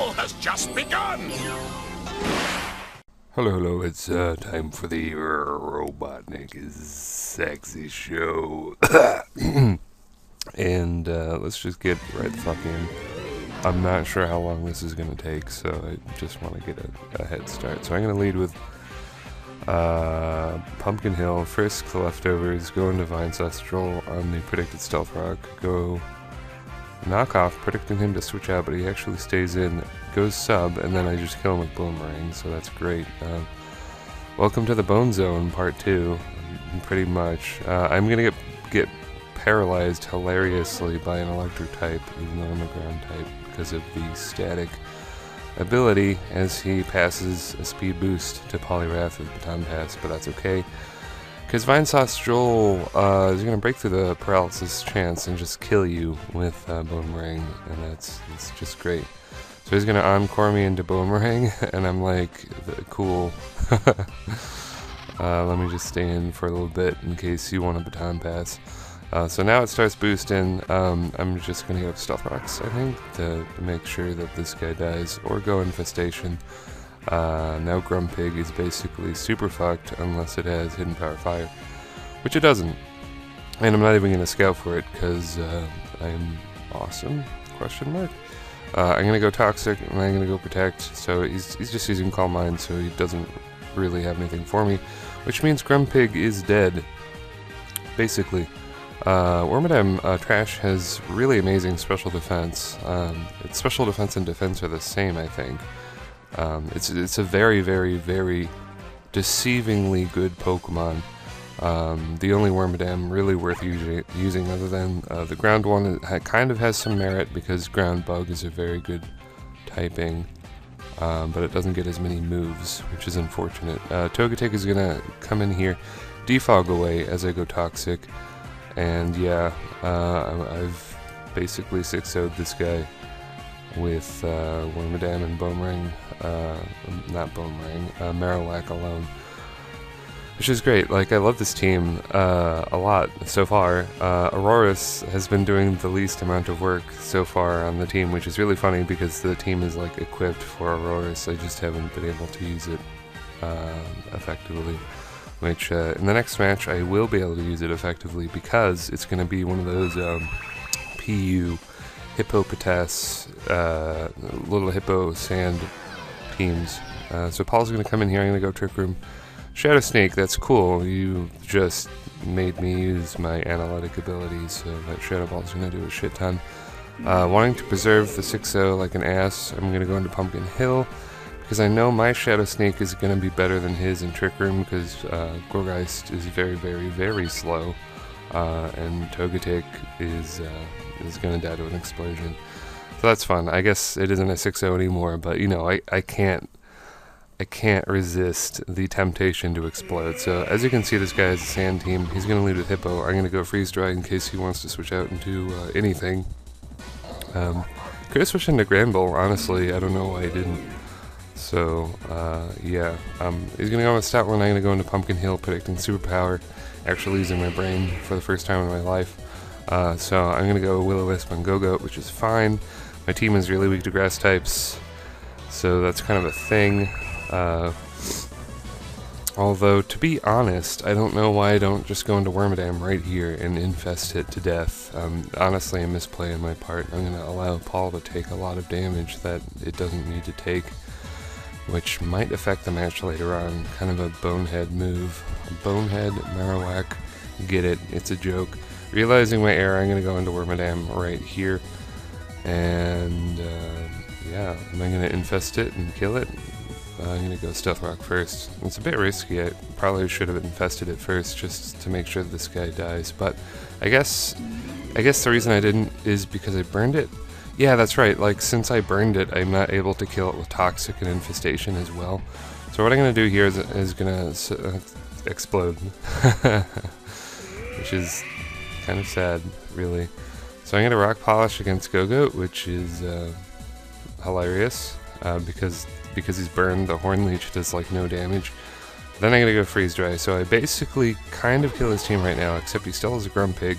battle has just begun! Hello, it's time for the Robotnik is Sexy show. And let's just get right the fuck in. I'm not sure how long this is going to take, so I just want to get a head start. So I'm going to lead with Pumpkin Hill, Frisk the Leftovers, go into Ancestral on the predicted Stealth Rock, go Knockoff, predicting him to switch out, but he actually stays in, goes sub, and then I just kill him with Boomerang, so that's great. Welcome to the Bone Zone, part 2, pretty much. I'm gonna get paralyzed hilariously by an electric type, even though I'm a ground type, because of the static ability as he passes a speed boost to Poliwrath with Baton Pass, but that's okay. Because Ancestral is going to break through the paralysis chance and just kill you with Boomerang, and that's just great. So he's going to encore me into Boomerang, and I'm like, cool. Let me just stay in for a little bit in case you want a Baton Pass. So now it starts boosting. I'm just going to go Stealth Rocks, I think, to make sure that this guy dies, or go Infestation. Now Grumpig is basically super fucked unless it has Hidden Power Fire, which it doesn't. And I'm not even going to scout for it because I'm awesome, question mark. I'm going to go Toxic and I'm going to go Protect, so he's just using Calm Mind, so he doesn't really have anything for me, which means Grumpig is dead, basically. Wormadam Trash has really amazing special defense. Its special defense and defense are the same, I think. It's a very, very, very deceivingly good Pokemon. The only Wormadam really worth using other than the ground one kind of has some merit because Ground Bug is a very good typing, but it doesn't get as many moves, which is unfortunate. Togetic is going to come in here, defog away as I go Toxic, and yeah, I've basically 6-0'd this guy with Wormadam and Boomerang, not Boomerang, Marowak alone, which is great. Like, I love this team a lot so far. Aurorus has been doing the least amount of work so far on the team, which is really funny because the team is like equipped for Aurorus. I just haven't been able to use it effectively, which in the next match I will be able to use it effectively because it's going to be one of those PU Hippopotas, little hippo sand teams. So Paul's going to come in here. I'm going to go Trick Room. Shadow Snake, that's cool. You just made me use my analytic abilities, so that Shadow Ball's going to do a shit ton. Wanting to preserve the 6-0 like an ass, I'm going to go into Pumpkin Hill because I know my Shadow Snake is going to be better than his in Trick Room because Gorgeist is very, very, very slow, and Togetic is going to die to an explosion. So that's fun. I guess it isn't a 6-0 anymore, but you know, I can't resist the temptation to explode. So as you can see, this guy has a sand team. He's going to lead with Hippo. I'm going to go Freeze Dry in case he wants to switch out into anything. Could have switched into Granbull, honestly. I don't know why he didn't. So yeah, he's going to go with Stoutland. I'm going to go into Pumpkin Hill, predicting Superpower, actually using my brain for the first time in my life. So I'm going to go Will-O-Wisp on Go-Goat, which is fine. My team is really weak to grass types, so that's kind of a thing. Although, to be honest, I don't know why I don't just go into Wormadam right here and infest it to death. Honestly, a misplay on my part. I'm going to allow Paul to take a lot of damage that it doesn't need to take, which might affect the match later on. Kind of a bonehead move. Bonehead, Marowak, get it, it's a joke. Realizing my error, I'm going to go into Wormadam right here. And yeah, am I going to infest it and kill it? I'm going to go Stealth Rock first. It's a bit risky. I probably should have infested it first just to make sure that this guy dies. But I guess the reason I didn't is because I burned it. Yeah, that's right. Like, since I burned it, I'm not able to kill it with Toxic and Infestation as well. So what I'm going to do here is going to explode. Which is kind of sad, really. So I'm going to Rock Polish against Go-Goat, which is hilarious, because he's burned, the Horn Leech does like no damage. Then I'm going to go Freeze Dry, so I basically kind of kill his team right now, except he still has a Grumpig,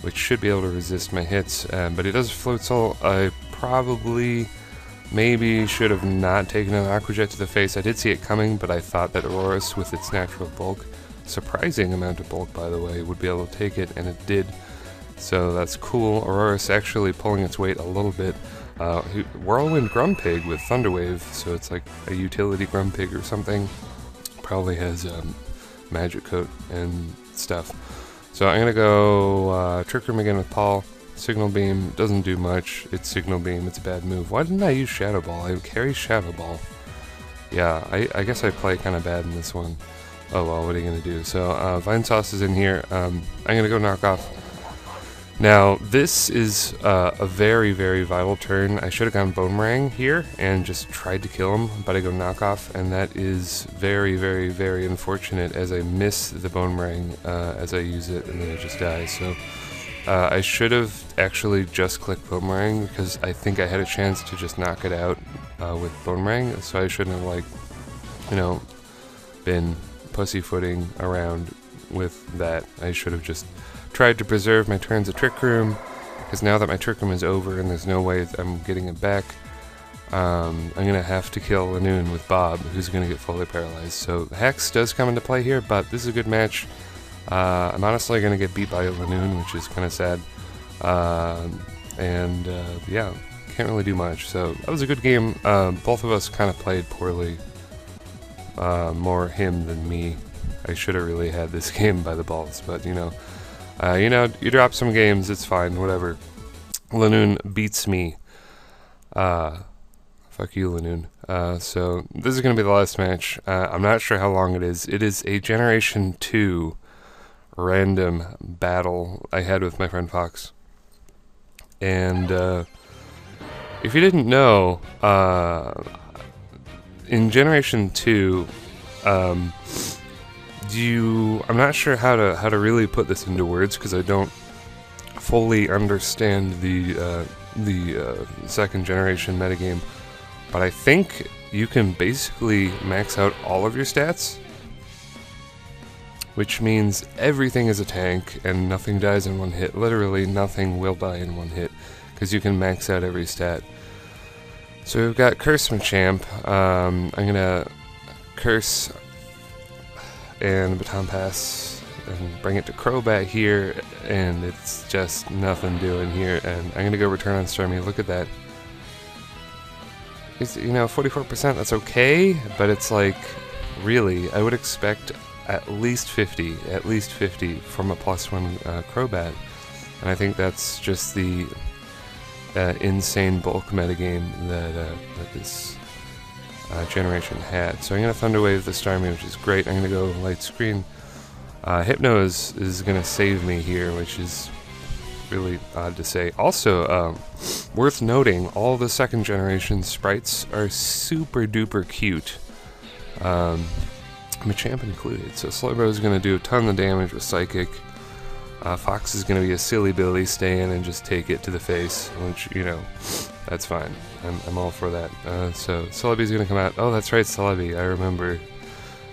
which should be able to resist my hits, but he does Float Soul. I probably maybe should have not taken an Aqua Jet to the face. I did see it coming, but I thought that Aurorus, with its natural bulk, surprising amount of bulk by the way, would be able to take it, and it did. So that's cool. Aurorus actually pulling its weight a little bit. Whirlwind Grumpig with Thunder Wave, so it's like a utility Grumpig or something. Probably has Magic Coat and stuff. So I'm gonna go Trick Room again with Paul. Signal Beam doesn't do much. It's Signal Beam. It's a bad move. Why didn't I use Shadow Ball? I carry Shadow Ball. Yeah, I guess I play kind of bad in this one. Oh well, what are you gonna do? So Vine Sauce is in here. I'm gonna go knock off. Now this is a very, very vital turn. I should have gone Boomerang here and just tried to kill him, but I go knock off, and that is very, very, very unfortunate as I miss the Boomerang as I use it, and then it just dies. So I should have actually just clicked Boomerang because I think I had a chance to just knock it out with Boomerang. So I shouldn't have, like, you know, been pussyfooting around with that. I should have just tried to preserve my turns of Trick Room, because now that my Trick Room is over and there's no way I'm getting it back, I'm going to have to kill Lanoon with Bob, who's going to get fully paralyzed. So Hex does come into play here, but this is a good match. I'm honestly going to get beat by Lanoon, which is kind of sad. Yeah, can't really do much. So that was a good game. Both of us kind of played poorly. More him than me. I should have really had this game by the balls, but you know, you drop some games, it's fine, whatever. Lanoon beats me. Fuck you, Lanoon. So this is going to be the last match. I'm not sure how long it is. It is a Generation 2 random battle I had with my friend Fox. And if you didn't know, in Generation 2, I'm not sure how to really put this into words because I don't fully understand the second generation metagame, but I think you can basically max out all of your stats, which means everything is a tank and nothing dies in one hit. Literally nothing will die in one hit because you can max out every stat. So we've got Curse Machamp. I'm gonna Curse and Baton Pass and bring it to Crobat here, and it's just nothing doing here, and I'm gonna go Return on Starmie. Look at that. It's, 44%, that's okay, but it's like, really, I would expect at least 50 from a +1 Crobat, and I think that's just the insane bulk metagame that this generation had. So I'm going to Thunder Wave the Starmie, which is great. I'm going to go Light Screen. Hypno is going to save me here, which is really odd to say. Also, worth noting, all the second generation sprites are super duper cute. Machamp included. So Slowbro is going to do a ton of damage with Psychic. Fox is going to be a silly Billy, stay in and just take it to the face, which, that's fine. I'm all for that. So Celebi's going to come out. Oh, that's right, Celebi. I remember.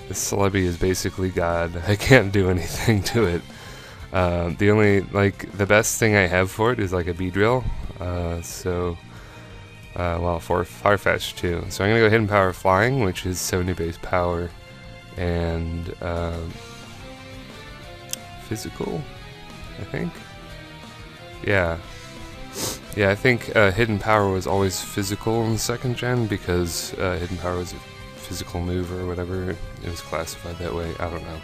This Celebi is basically God. I can't do anything to it. The only, the best thing I have for it is, a Beedrill. For Farfetch, too. So I'm going to go Hidden Power Flying, which is 70 base power, and Physical, I think? Yeah, I think Hidden Power was always physical in the second gen because Hidden Power was a physical move or whatever. It was classified that way. I don't know.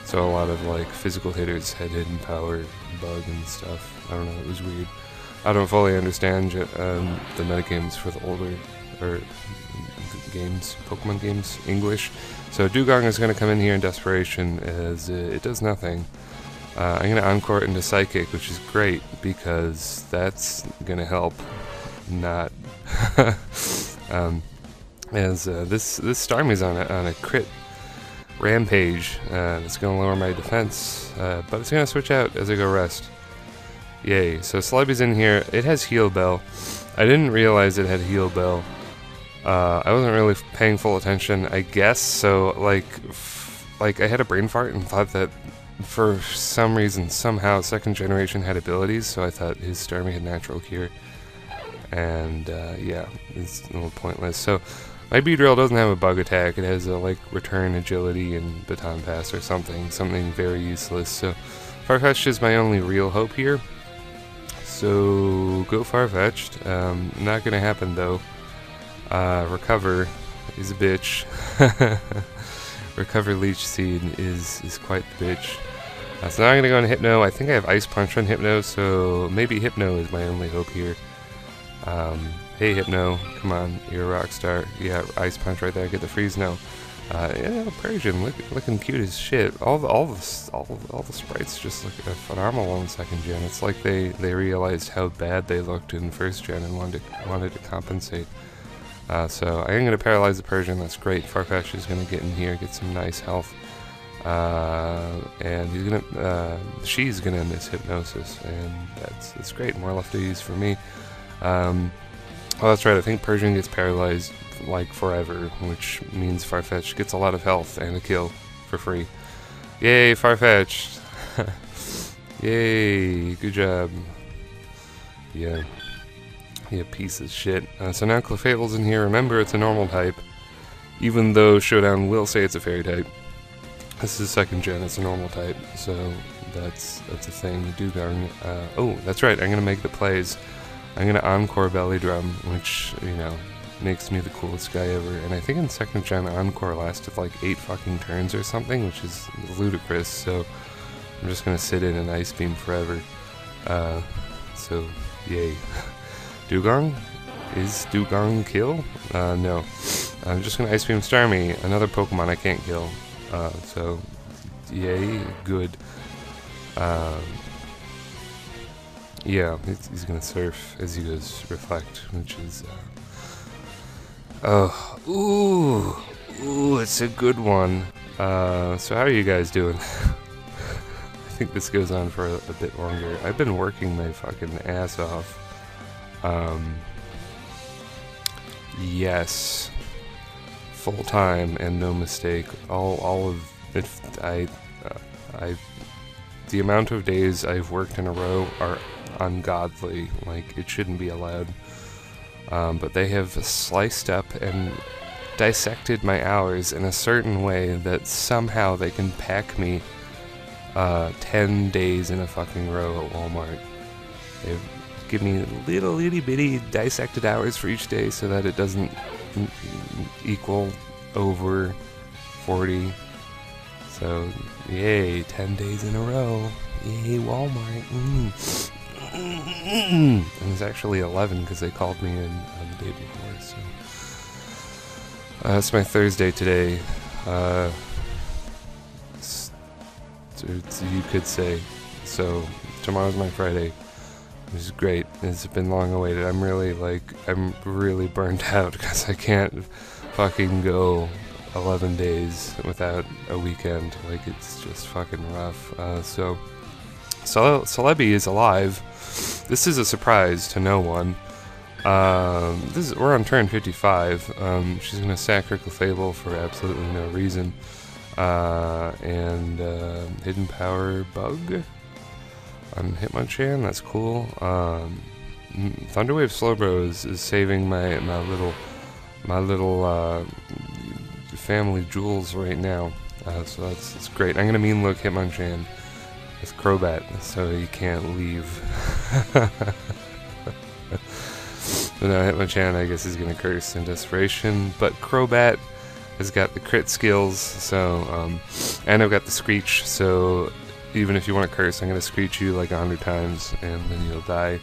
So a lot of physical hitters had Hidden Power, Bug and stuff. I don't know. It was weird. I don't fully understand the metagames for the older games, Pokemon games, English. So Dugong is going to come in here in Desperation as it does nothing. I'm going to Encore it into Psychic, which is great because that's going to help not. This Starmie's on a crit rampage. It's going to lower my defense, but it's going to switch out as I go Rest. Yay. So Celebi's in here. It has Heal Bell. I didn't realize it had Heal Bell. I wasn't really paying full attention, I guess, so I had a brain fart and thought that for some reason, somehow, second generation had abilities, so I thought his Starmie had Natural Cure. and yeah, it's a little pointless. So my Beedrill doesn't have a bug attack. It has a like return, agility, and baton pass or something very useless. So Farfetch'd is my only real hope here. So go Farfetch'd. Not gonna happen though. Recover is a bitch. Recover Leech Seed is quite the bitch. So now I'm gonna go on Hypno. I think I have Ice Punch on Hypno, so maybe Hypno is my only hope here. Hey Hypno, come on, you're a rock star. Yeah, Ice Punch right there. Get the freeze now. Yeah, Persian looking cute as shit. All the sprites just look phenomenal in second gen. It's like they realized how bad they looked in first gen and wanted to compensate. So I am gonna paralyze the Persian. That's great. Farfetch'd is gonna get in here, get some nice health, and she's gonna miss Hypnosis, and that's great. More lefties for me. Oh, that's right. I think Persian gets paralyzed like forever, which means Farfetch'd gets a lot of health and a kill for free. Yay, Farfetch'd! Yay, good job. Yeah. Yeah, piece of shit. So now Clefable's in here. Remember, it's a normal type, even though Showdown will say it's a fairy type. This is second gen. It's a normal type, so that's a thing. Dugong. Oh, that's right. I'm gonna make the plays. I'm gonna Encore Belly Drum, which, you know, makes me the coolest guy ever. And I think in second gen, Encore lasted like 8 fucking turns or something, which is ludicrous. So I'm just gonna sit in an Ice Beam forever. So yay. Dugong? Is Dugong kill? No. I'm just gonna Ice Beam Starmie, another Pokemon I can't kill. So yay, good. Yeah, he's gonna surf as he goes Reflect, which is ooh, it's a good one. So how are you guys doing? I think this goes on for a bit longer. I've been working my fucking ass off. Yes, full time and no mistake. All of it. The amount of days I've worked in a row are ungodly. Like, it shouldn't be allowed. But they have sliced up and dissected my hours in a certain way that somehow they can pack me 10 days in a fucking row at Walmart. They give me little itty bitty dissected hours for each day so that it doesn't equal over 40. So, yay, 10 days in a row. Yay, Walmart. And it's actually 11 because they called me in the day before. So it's my Thursday today. You could say. So tomorrow's my Friday, which is great. It's been long awaited. I'm really burnt out because I can't fucking go 11 days without a weekend. Like, it's just fucking rough. So Celebi is alive. This is a surprise to no one. We're on turn 55. She's gonna sack her Clefable for absolutely no reason. And Hidden Power Bug on Hitmonchan. That's cool. Thunderwave Slowbro is saving my little family jewels right now. So that's great. I'm gonna mean look Hitmonchan with Crobat so he can't leave. So now Hitmonchan, I guess, is gonna curse in desperation, but Crobat has got the crit skills, so and I've got the Screech, so even if you want to curse, I'm gonna Screech you like 100 times and then you'll die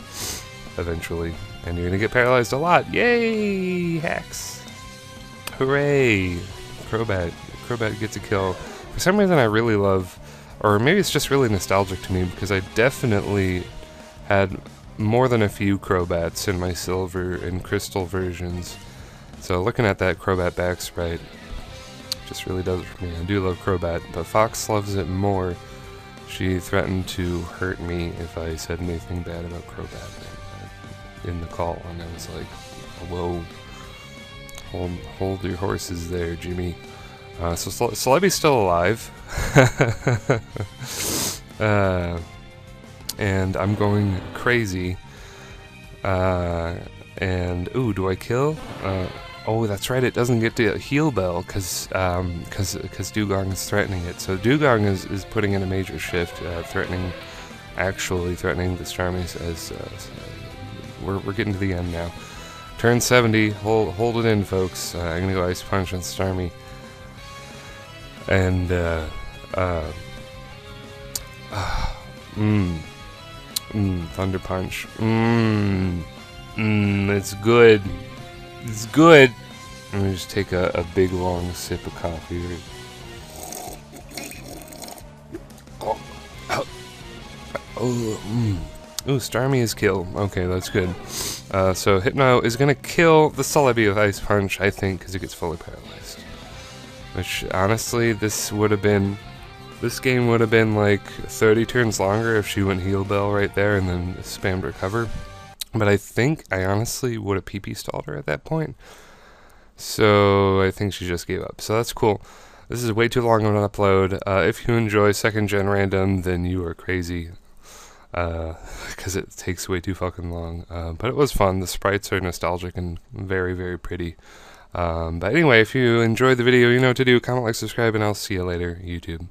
eventually, and you're gonna get paralyzed a lot. Yay, hacks! Hooray! Crobat gets a kill. For some reason I really love, or maybe it's just really nostalgic to me, because I definitely had more than a few Crobats in my Silver and Crystal versions. So looking at that Crobat back sprite just really does it for me. I do love Crobat, but Fox loves it more. She threatened to hurt me if I said anything bad about Crobat in the call, and I was like, whoa, hold your horses there, Jimmy. So Celebi's still alive. And I'm going crazy. And, ooh, do I kill? Oh, that's right, it doesn't get to heal Bell, because Dugong is threatening it. So Dugong is putting in a major shift, actually threatening the Starmies as, we're getting to the end now. Turn 70, hold it in, folks. I'm gonna go Ice Punch on Starmie. And, Thunder Punch. It's good. It's good. Let me just take a big long sip of coffee. Ooh, Starmie is killed. Okay, that's good. So Hypno is gonna kill the Celebi with Ice Punch, I think, because it gets fully paralyzed. Which, honestly, this game would have been like 30 turns longer if she went Heal Bell right there and then spammed Recover. But I think I honestly would have PP stalled her at that point. So I think she just gave up. So that's cool. This is way too long of an upload. If you enjoy 2nd Gen Random, then you are crazy. Because it takes way too fucking long. But it was fun. The sprites are nostalgic and very, very pretty. But anyway, if you enjoyed the video, you know what to do. Comment, like, subscribe, and I'll see you later, YouTube.